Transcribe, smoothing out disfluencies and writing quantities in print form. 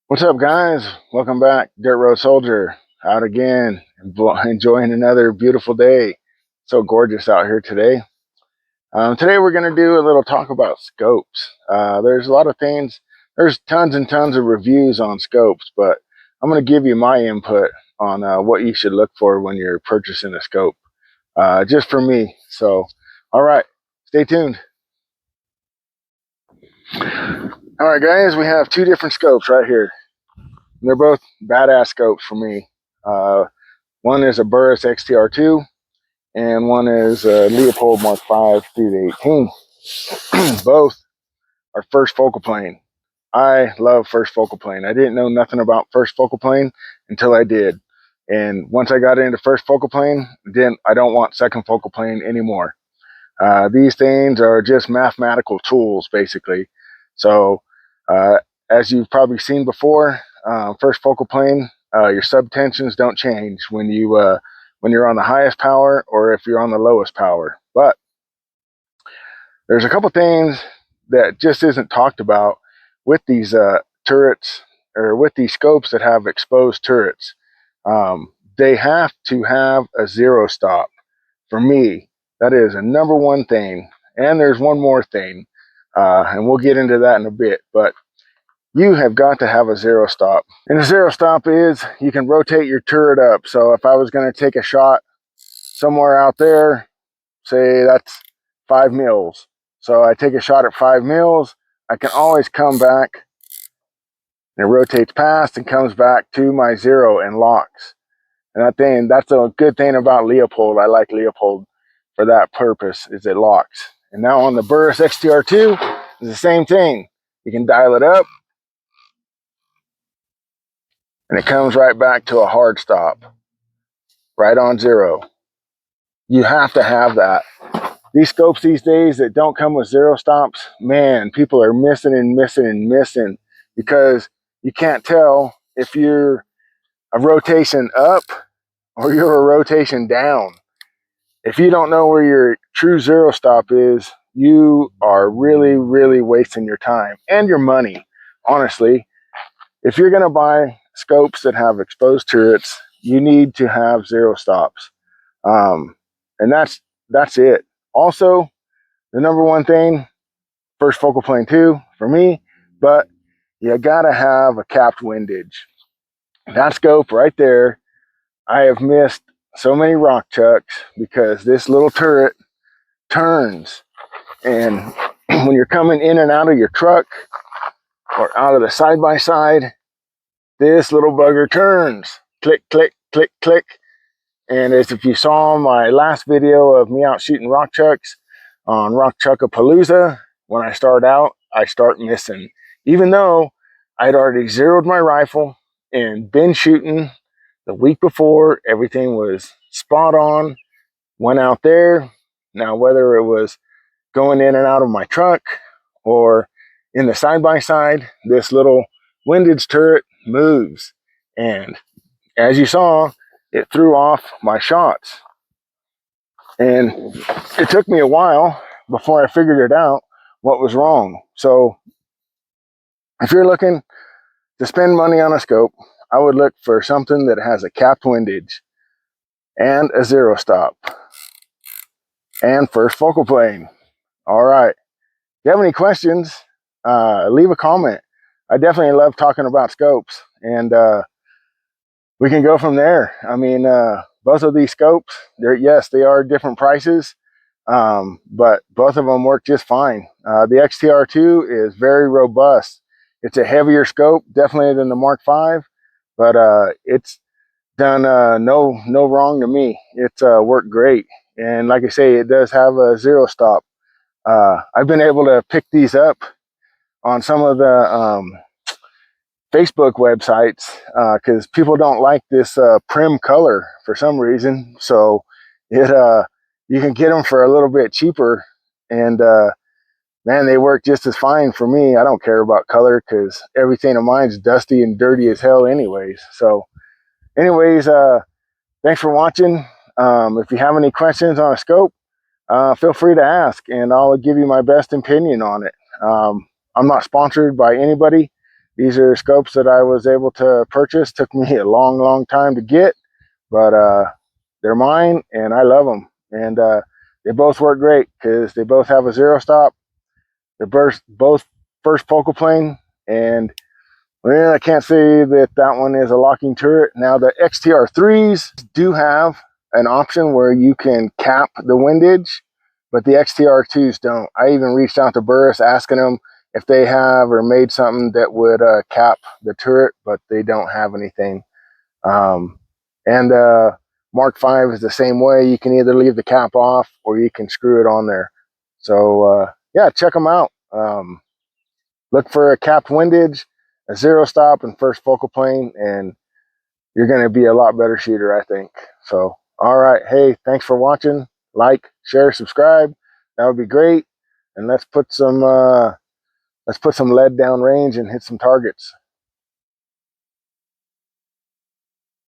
What's up, guys? Welcome back. Dirt Road Soldier out again, enjoying another beautiful day. So gorgeous out here today. Today we're going to do a little talk about scopes. There's a lot of things. There's tons and tons of reviews on scopes, but I'm going to give you my input on what you should look for when you're purchasing a scope, just for me. So, all right, stay tuned. All right, guys, we have two different scopes right here. And they're both badass scopes for me. One is a Burris XTR2, and one is a Leopold Mark 5 through the 18. Both are first focal plane. I love first focal plane. I didn't know nothing about first focal plane until I did. And once I got into first focal plane, then I don't want second focal plane anymore. These things are just mathematical tools, basically. So, as you've probably seen before, first focal plane, your subtensions don't change when you're on the highest power or if you're on the lowest power. But there's a couple things that just isn't talked about with these turrets or with these scopes that have exposed turrets. They have to have a zero stop. For me, that is a number one thing. And there's one more thing, and we'll get into that in a bit. But you have got to have a zero stop. And a zero stop is you can rotate your turret up. So if I was going to take a shot somewhere out there, say that's 5 mils. So I take a shot at 5 mils, I can always come back, and it rotates past and comes back to my zero and locks. And that's a good thing about Leopold. I like Leopold for that purpose, is it locks. And now on the Burris XTR2, it's the same thing. You can dial it up, and it comes right back to a hard stop, right on zero. You have to have that. These scopes these days that don't come with zero stops, man, people are missing and missing and missing because you can't tell if you're a rotation up or you're a rotation down. If you don't know where your true zero stop is, you are really, really wasting your time and your money. Honestly, if you're going to buy scopes that have exposed turrets, you need to have zero stops. And that's it. Also, the number one thing, first focal plane 2 for me, but you gotta have a capped windage. That scope right there, I have missed so many rock chucks because this little turret turns. And when you're coming in and out of your truck or out of the side-by-side, this little bugger turns. Click, click, click, click. And as if you saw my last video of me out shooting rock chucks on Rock Chuckapalooza, when I start out, I start missing. Even though I'd already zeroed my rifle and been shooting the week before, everything was spot on. Went out there. Now, whether it was going in and out of my truck or in the side-by-side, this little windage turret moves. And as you saw, it threw off my shots. And it took me a while before I figured it out what was wrong. So if you're looking to spend money on a scope, I would look for something that has a capped windage and a zero stop and first focal plane. All right. If you have any questions, leave a comment. I definitely love talking about scopes, and we can go from there. I mean, both of these scopes, yes, they are different prices, but both of them work just fine. The XTR2 is very robust. It's a heavier scope, definitely than the Mark 5, but it's done no wrong to me. It's worked great. And like I say, it does have a zero stop. I've been able to pick these up on some of the Facebook websites because people don't like this prim color for some reason. So it you can get them for a little bit cheaper, and man, they work just as fine for me. I don't care about color because everything of mine's dusty and dirty as hell anyways. So anyways, thanks for watching. If you have any questions on a scope, feel free to ask, and I'll give you my best opinion on it. I'm not sponsored by anybody. These are scopes that I was able to purchase. Took me a long time to get, but they're mine and I love them. And they both work great because they both have a zero stop. They're both first focal plane, and well, I can't say that that one is a locking turret. Now the XTR3s do have an option where you can cap the windage, but the XTR2s don't. I even reached out to Burris asking them if they have or made something that would cap the turret, but they don't have anything. And Mark V is the same way. You can either leave the cap off or you can screw it on there. So yeah, check them out. Look for a capped windage, a zero stop, and first focal plane, and you're going to be a lot better shooter, I think. So, all right. Hey, thanks for watching. Like, share, subscribe. That would be great. And let's put some lead down range and hit some targets.